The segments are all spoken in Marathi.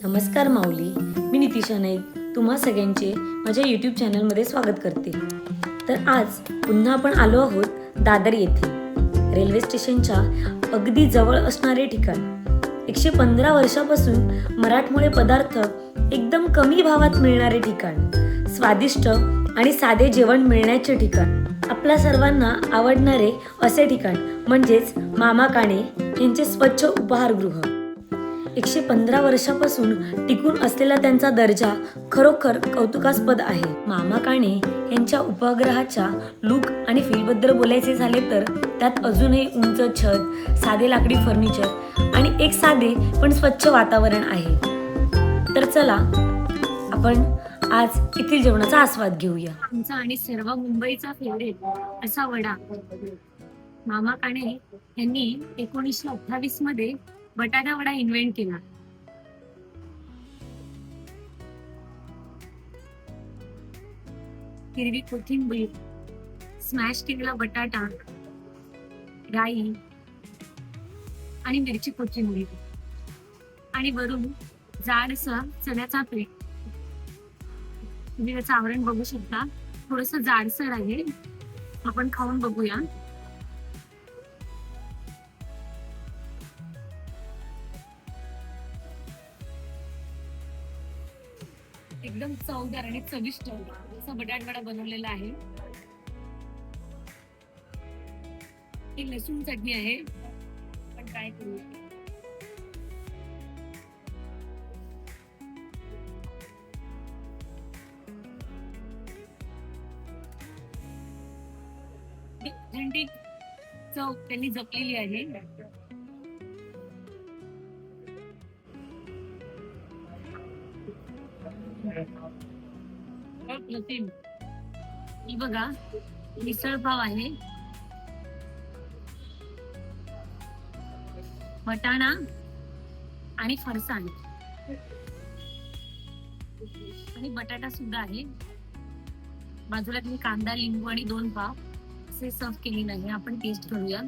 नमस्कार माऊली, मी नितिशा नाईक तुम्हा सगळ्यांचे माझ्या यूट्यूब चॅनलमध्ये स्वागत करते. तर आज पुन्हा आपण आलो आहोत दादर येथे रेल्वे स्टेशनच्या अगदी जवळ असणारे ठिकाण. 115 वर्षापासून मराठमोळे पदार्थ एकदम कमी भावात मिळणारे ठिकाण, स्वादिष्ट आणि साधे जेवण मिळण्याचे ठिकाण, आपल्या सर्वांना आवडणारे असे ठिकाण म्हणजेच मामा काणे यांचे स्वच्छ उपहारगृह. 115 वर्षापासून टिकून असलेला त्यांचा दर्जा खरोखर कौतुकास्पद आहे. मामा काणे यांच्या उपहारगृहाच्या लुक आणि फीलबद्दल बोलायचे झाले तर त्यात अजूनही उंच छत, साधे लाकडी फर्निचर आणि एक साधे पण स्वच्छ वातावरण आहे. तर चला आपण आज येथील जेवणाचा आस्वाद घेऊया. आमचा आणि सर्व मुंबईचा फेवरेट असा वडा मामा काणे यांनी 1928 मध्ये बटाटा वडा इन्व्हेंट केला. हिरवी कोथिंबीर, स्मॅश केलेला बटाटा, राई आणि मिरची कोथिंबीर आणि वरून जाडसं चण्याचा पीठ. तुम्ही त्याचं आवरण बघू शकता, थोडंसं जाडसर आहे. आपण खाऊन बघूया. एकदम चवदार आणि चविष्ट असा बटाटा वडा बनवलेला आहे. ही लसूण चटणी आहे, आपण ट्राय करू. ऑथेंटिक चव त्यांनी जपलेली आहे. ही बघा, मिसळ पाव आहे, वटाणा आणि फरसाण आणि बटाटा सुद्धा आहे. बाजूला तुम्ही कांदा, लिंबू आणि 2 पाव असे सर्व केलेले आहे. आपण टेस्ट करूया.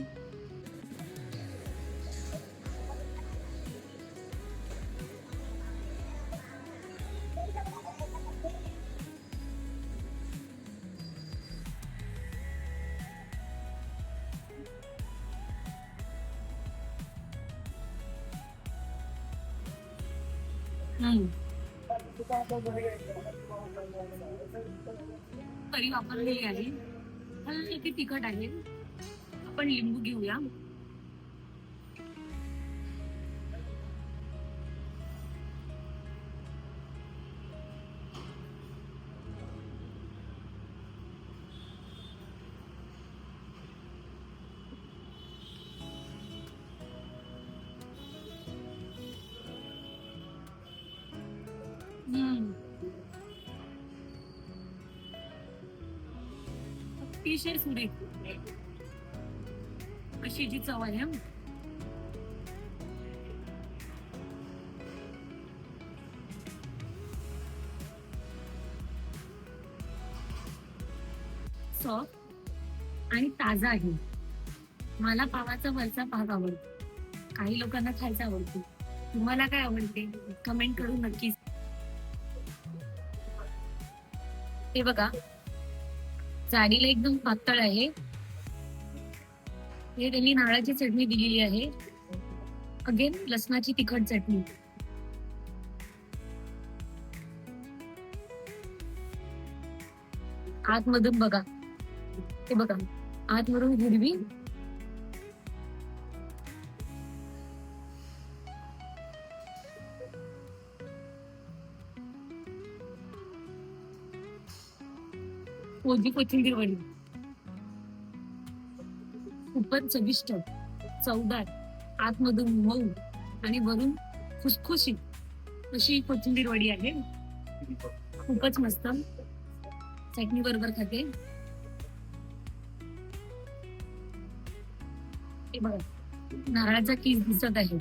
तरी वापरलेली आहे, हलकी तिखट आहे. आपण लिंबू घेऊया. अतिशय सुरेख अशी जी चव आहे. सॉफ्ट आणि ताजा आहे. मला पावाचा वरचा भाग आवडतो, काही लोकांना खायचा आवडतो. तुम्हाला काय आवडते कमेंट करून नक्कीच. हे बघा, जाडीला एकदम पातळ आहे. हे त्यांनी नारळाची चटणी दिलेली आहे. अगेन लसणाची तिखट चटणी. आतमधून बघा, ते बघा, आतमधून हिरवी कोथिंबीर वडी. खूपच चविष्ट, चवदार, आतमधून मऊ आणि वरून खुसखुशीत अशी कोथिंबीर वडी आहे. खूपच मस्त. चटणी बरोबर खाते. हे बघा, नारळाचा किस दिसत आहे.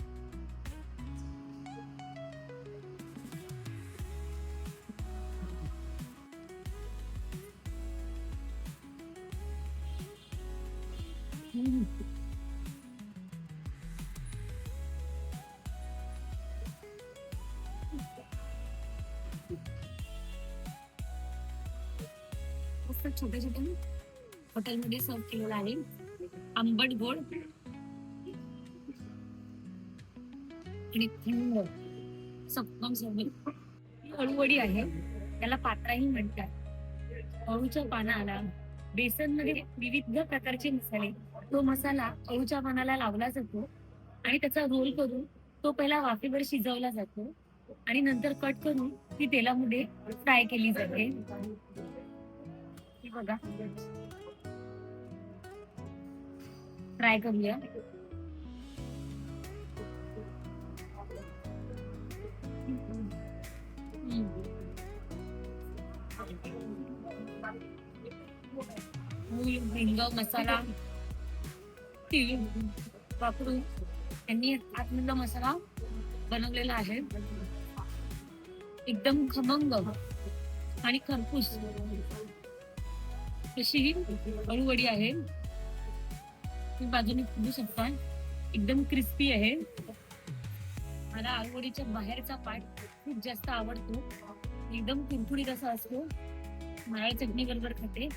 मस्त छोट्या छोट्या हॉटेलमध्ये सर्व केलेलं आहे. आंबट गोड आणि थंड सप्पम सरबत. अळूवडी आहे, त्याला पात्राही म्हणतात. अळूच्या पानाला बेसन मध्ये विविध प्रकारचे मसाले, तो मसाला अळूच्या पानाला लावला जातो आणि त्याचा रोल करून तो पहिला वाफेवर शिजवला जातो आणि नंतर कट करून ती तेलामध्ये फ्राय केली जाते. हे बघा, फ्राय करूया. हिंग, मसाला, तीळ वापरून त्यांनी आतमधला मसाला बनवलेला आहे. एकदम खमंग आणि खरपूस अशी ही अळूवडी आहे. तुम्ही बाजूने बघू शकता, एकदम क्रिस्पी आहे. मला अळूवडीच्या बाहेरचा पार्ट खूप जास्त आवडतो. एकदम कुरकुरीत असा असतो. नारळ चटणी बरोबर खाते.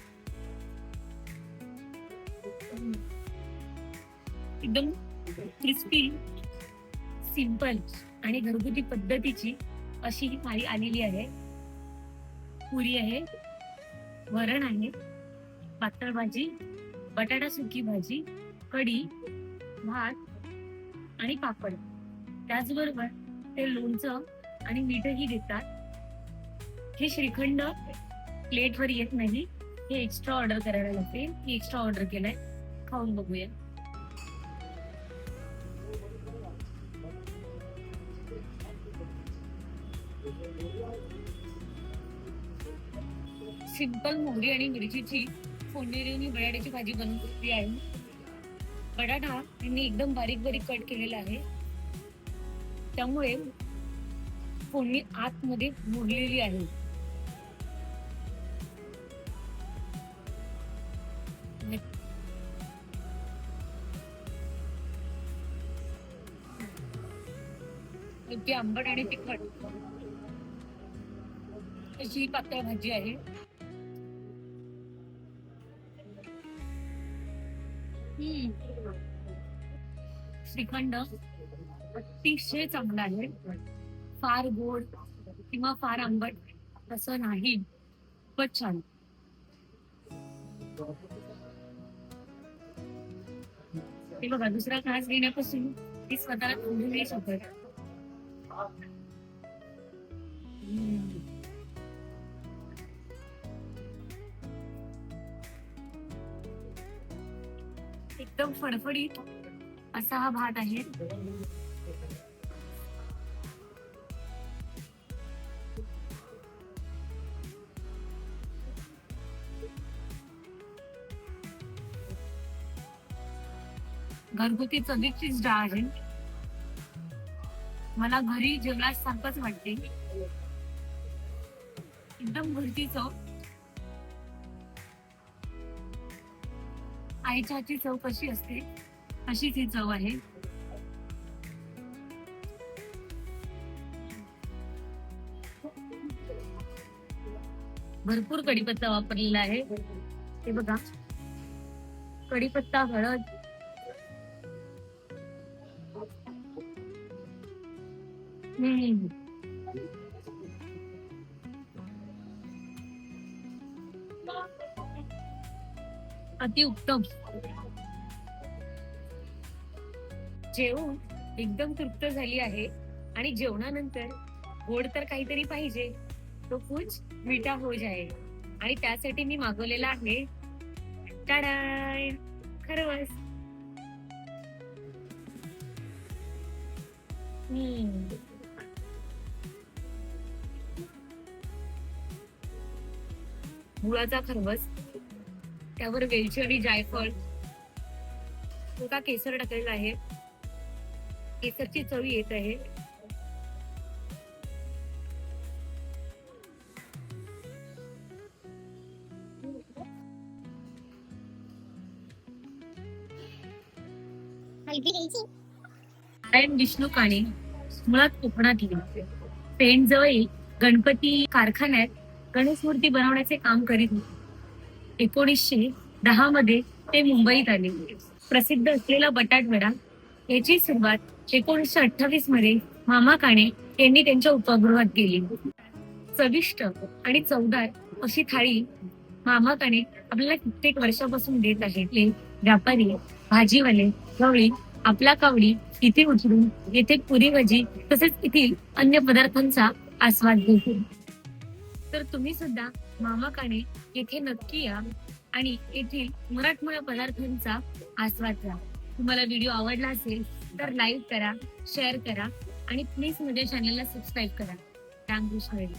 एकदम क्रिस्पी, सिंपल आणि घरगुती पद्धतीची अशी ही थाळी आलेली आहे. पुरी आहे, वरण आहे, पातळ भाजी, बटाटा सुकी भाजी, कढी, भात आणि पापड. त्याचबरोबर ते लोणचं आणि मीठही देतात. हे श्रीखंड प्लेटवर येत नाही, हे एक्स्ट्रा ऑर्डर करायला लागते. मी एक्स्ट्रा ऑर्डर केलंय, खाऊन बघूया. सिंपल मोहरी आणि मिरचीची फोडणी देऊन बटाट्याची भाजी बनवली आहे. बटाटा यांनी एकदम बारीक बारीक कट केलेला आहे, त्यामुळे फोडणी आतमध्ये मुरलेली आहे. अगदी आंबट आणि तिखट अशी पातळ भाजी आहे. श्रीखंड अतिशय चांगला आहे. फार गोड किंवा फार आंबट असं नाही, खूपच छान. हे बघा, दुसरा घास घेण्यापासून ती स्वतःला थांबू नाही शकत. एकदम फडफडीत असा हा भात आहे. घरगुती चवीचीच डाळ आहे. मला घरी जेवल्यासारखंच वाटते. एकदम घरची चव. आईच्या हातची चव कशी असते अशीच ही चव आहे. भरपूर कढीपत्ता वापरलेला आहे. हे बघा, कढीपत्ता, हळद, अतिउत्तम. जेवून एकदम तृप्त झाली आहे आणि जेवणानंतर गोड तर काहीतरी पाहिजे. तो कुछ मीठा हो जाए आणि त्यासाठी मी मागवलेला आहे टाडा खरवस. गुळाचा खरवस, त्यावर वेलची आणि जायफळ, थोडा केसर टाकलेला आहे. केसरची चव येत आहे. नारायण विष्णू काणे मुळात कोकणातील पेण जवळील गणपती कारखान्यात गणेश मूर्ती बनवण्याचे काम करीत होते. 1910 मध्ये ते मुंबईत आले. प्रसिद्ध असलेला बटाटवडा याची सुरुवात 1928 मध्ये मामा काणे यांनी त्यांच्या उपहारगृहात केली. चविष्ट आणि चवदार अशी थाळी मामा काणे आपल्याला कित्येक वर्षापासून देत आहेत. हे व्यापारी, भाजीवाले, गवळी आपला कावडी इथे उतरून येथे पुरी भाजी तसेच येथील अन्य पदार्थांचा आस्वाद घेतील. तर तुम्ही सुद्धा मामा काणे येथे नक्की या आणि येथील मराठमोळ्या पदार्थांचा आस्वाद घ्या. तुम्हाला व्हिडिओ आवडला असेल तर लाईक करा, शेअर करा आणि प्लीज माझ्या चॅनलला सबस्क्राईब करा. रामकृष्ण हरी.